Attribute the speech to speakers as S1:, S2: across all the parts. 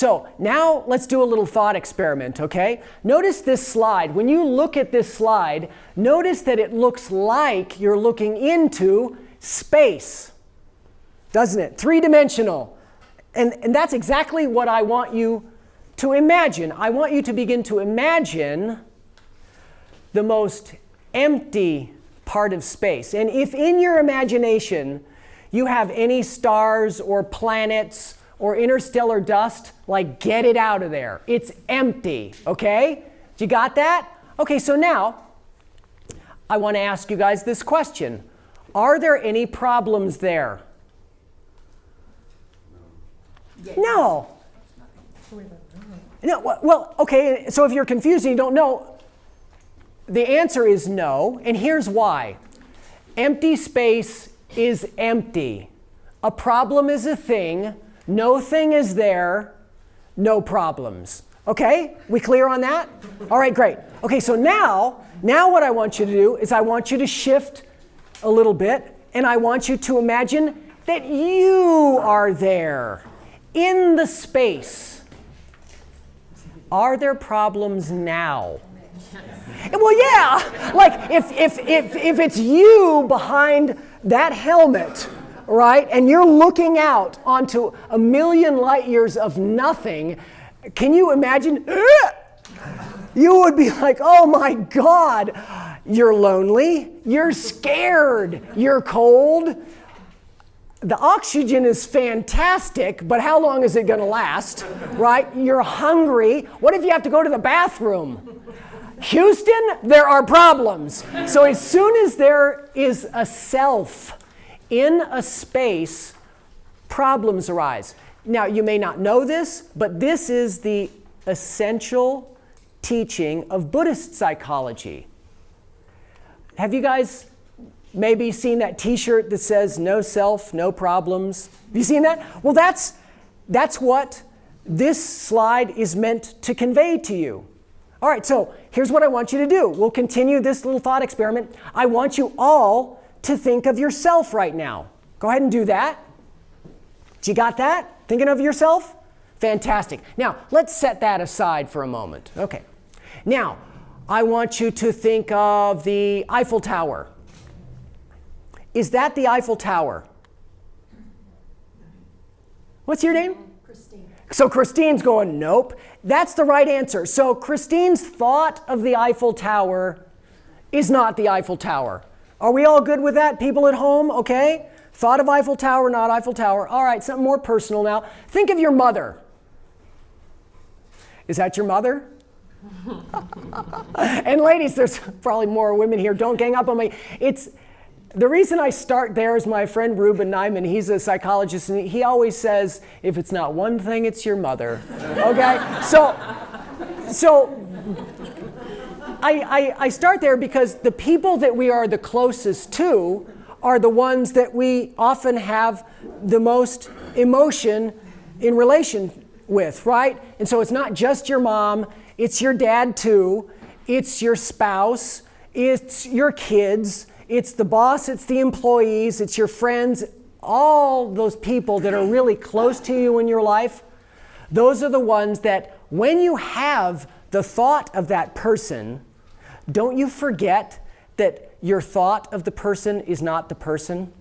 S1: So now let's do a little thought experiment, okay? Notice this slide. When you look at this slide, notice that it looks like you're looking into space, doesn't it? Three-dimensional. And that's exactly what I want you to imagine. I want you to begin to imagine the most empty part of space. And if in your imagination you have any stars or planets or interstellar dust, like, get it out of there. It's empty, okay? You got that? Okay, so now I want to ask you guys this question. Are there any problems there? No. No. Well, okay, so if you're confused and you don't know, the answer is no, and here's why. Empty space is empty. A problem is a thing. No thing is there. No problems. Okay? We clear on that? All right, great. Okay, so now what I want you to do is I want you to shift a little bit, and I want you to imagine that you are there in the space. Are there problems now? Well, yeah. Like if it's you behind that helmet, right, and you're looking out onto a million light years of nothing, can you imagine? You would be like, oh my God, you're lonely, you're scared, you're cold. The oxygen is fantastic, but how long is it going to last, right? You're hungry. What if you have to go to the bathroom? Houston, there are problems. So as soon as there is a self in a space, problems arise. Now, you may not know this, but this is the essential teaching of Buddhist psychology. Have you guys maybe seen that t-shirt that says no self, no problems? Have you seen that? Well, that's what this slide is meant to convey to you. All right, so here's what I want you to do. We'll continue this little thought experiment. I want you all to think of yourself right now. Go ahead and do that. You got that? Thinking of yourself? Fantastic. Now, let's set that aside for a moment. Okay. Now, I want you to think of the Eiffel Tower. Is that the Eiffel Tower? What's your name?
S2: Christine.
S1: So Christine's going, nope. That's the right answer. So Christine's thought of the Eiffel Tower is not the Eiffel Tower. Are we all good with that, people at home? Okay? Thought of Eiffel Tower, not Eiffel Tower. All right, something more personal now. Think of your mother. Is that your mother? And ladies, there's probably more women here. Don't gang up on me. The reason I start there is my friend Ruben Nyman. He's a psychologist, and he always says, if it's not one thing, it's your mother. Okay? So I start there because the people that we are the closest to are the ones that we often have the most emotion in relation with, right? And so it's not just your mom, it's your dad too, it's your spouse, it's your kids, it's the boss, it's the employees, it's your friends, all those people that are really close to you in your life. Those are the ones that when you have the thought of that person, don't you forget that your thought of the person is not the person?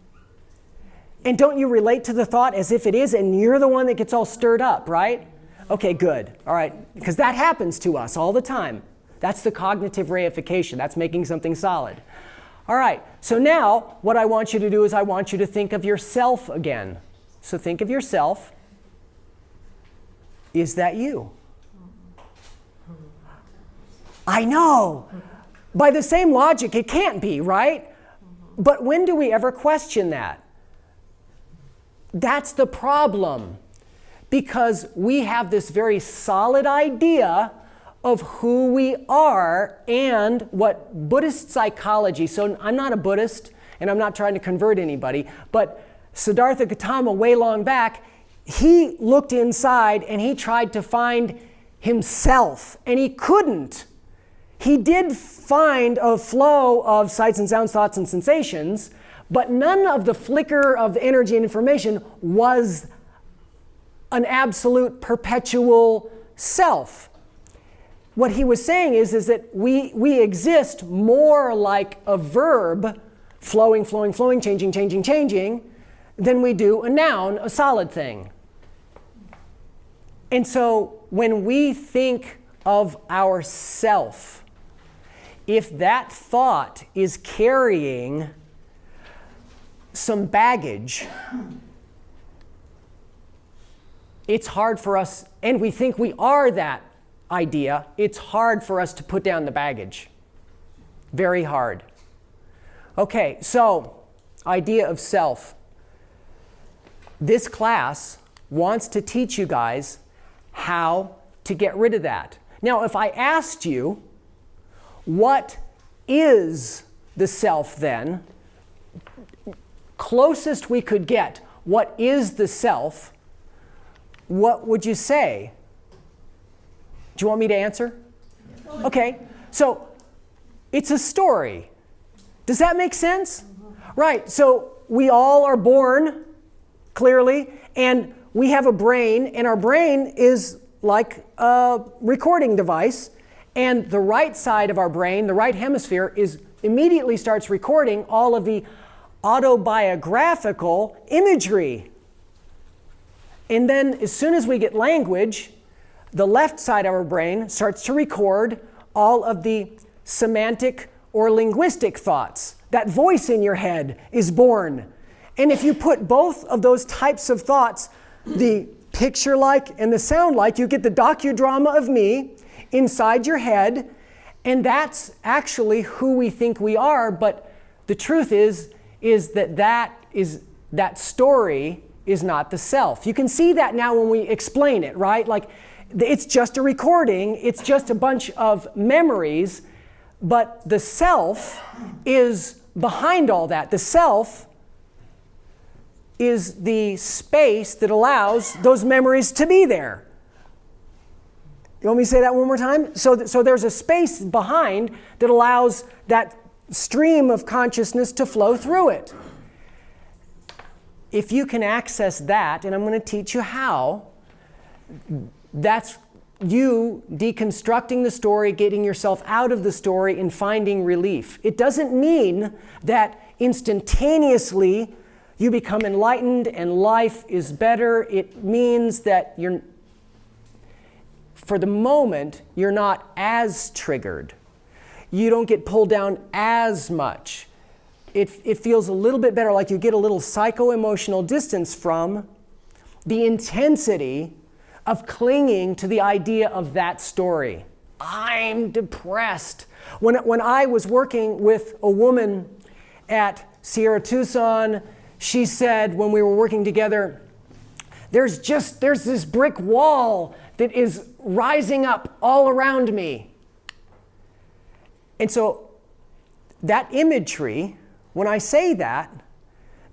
S1: And don't you relate to the thought as if it is, and you're the one that gets all stirred up, right? Okay, good. All right, because that happens to us all the time. That's the cognitive reification. That's making something solid. All right, so now what I want you to do is I want you to think of yourself again. So think of yourself. Is that you? I know. By the same logic, it can't be, right? But when do we ever question that? That's the problem. Because we have this very solid idea of who we are and what Buddhist psychology, so I'm not a Buddhist and I'm not trying to convert anybody, but Siddhartha Gautama way long back, he looked inside and he tried to find himself and he couldn't. He did find a flow of sights and sounds, thoughts and sensations, but none of the flicker of energy and information was an absolute perpetual self. What he was saying is that we exist more like a verb, flowing, flowing, flowing, changing, changing, changing, than we do a noun, a solid thing. And so when we think of ourself, if that thought is carrying some baggage, it's hard for us, and we think we are that idea, it's hard for us to put down the baggage. Very hard. Okay, so idea of self. This class wants to teach you guys how to get rid of that. Now, if I asked you, what is the self then? Closest we could get, what is the self? What would you say? Do you want me to answer? Okay, so it's a story. Does that make sense? Right, so we all are born, clearly, and we have a brain, and our brain is like a recording device, and the right side of our brain, the right hemisphere, immediately starts recording all of the autobiographical imagery. And then as soon as we get language, the left side of our brain starts to record all of the semantic or linguistic thoughts. That voice in your head is born. And if you put both of those types of thoughts, the picture-like and the sound-like, you get the docudrama of me inside your head, and that's actually who we think we are. But the truth is that story is not the self. You can see that now when we explain it, right? Like, it's just a recording, it's just a bunch of memories, but the self is behind all that. The self is the space that allows those memories to be there. You want me to say that one more time? So there's a space behind that allows that stream of consciousness to flow through it. If you can access that, and I'm going to teach you how, that's you deconstructing the story, getting yourself out of the story, and finding relief. It doesn't mean that instantaneously you become enlightened and life is better. It means that for the moment, you're not as triggered. You don't get pulled down as much. It feels a little bit better, like you get a little psycho-emotional distance from the intensity of clinging to the idea of that story. I'm depressed. When I was working with a woman at Sierra Tucson, she said when we were working together, there's this brick wall that is rising up all around me. And so that imagery, when I say that,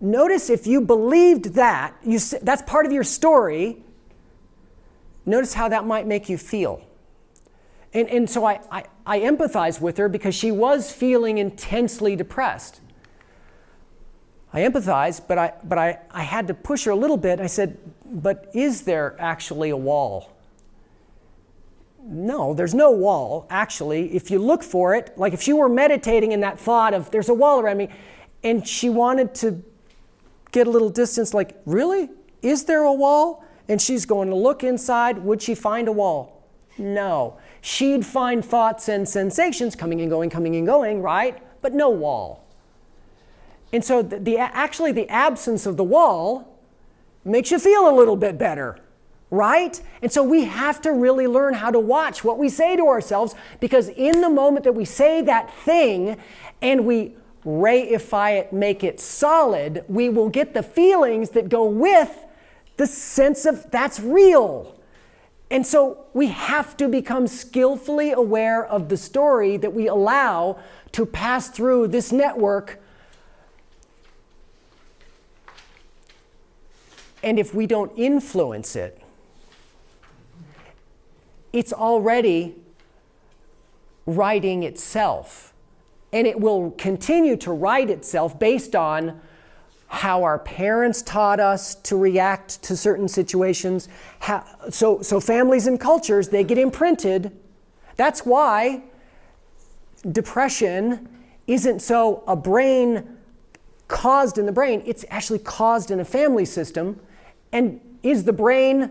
S1: notice if you believed that, that's part of your story, notice how that might make you feel. And so I empathize with her because she was feeling intensely depressed. I empathize, but I had to push her a little bit. I said, but is there actually a wall? No, there's no wall, actually. If you look for it, like if she were meditating in that thought of there's a wall around me, and she wanted to get a little distance, like, really? Is there a wall? And she's going to look inside, would she find a wall? No. She'd find thoughts and sensations coming and going, right? But no wall. And so actually the absence of the wall makes you feel a little bit better, right? And so we have to really learn how to watch what we say to ourselves, because in the moment that we say that thing and we reify it, make it solid, we will get the feelings that go with the sense of that's real. And so we have to become skillfully aware of the story that we allow to pass through this network. And if we don't influence it, it's already writing itself. And it will continue to write itself based on how our parents taught us to react to certain situations. So families and cultures, they get imprinted. That's why depression isn't so a brain caused in the brain, it's actually caused in a family system. And is the brain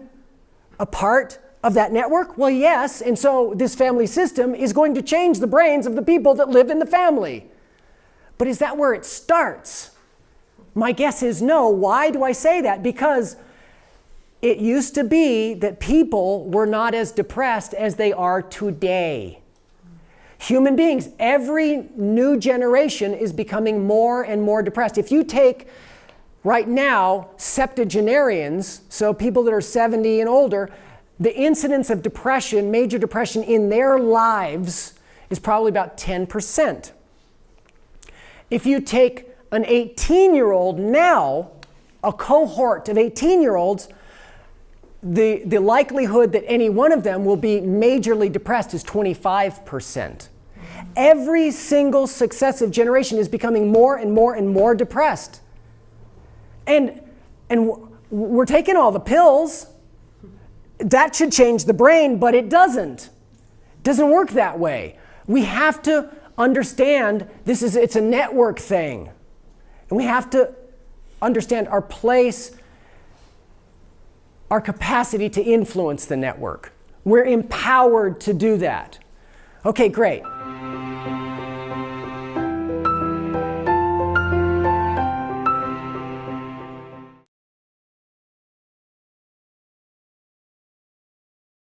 S1: a part of that network? Well, yes, and so this family system is going to change the brains of the people that live in the family. But is that where it starts? My guess is no. Why do I say that? Because it used to be that people were not as depressed as they are today. Human beings, every new generation is becoming more and more depressed. If you take right now septuagenarians, so people that are 70 and older, the incidence of depression, major depression in their lives is probably about 10%. If you take an 18-year-old now, a cohort of 18-year-olds, the likelihood that any one of them will be majorly depressed is 25%. Every single successive generation is becoming more and more and more depressed. And we're taking all the pills. That should change the brain, but it doesn't. It doesn't work that way. We have to understand it's a network thing. And we have to understand our place, our capacity to influence the network. We're empowered to do that. Okay, great.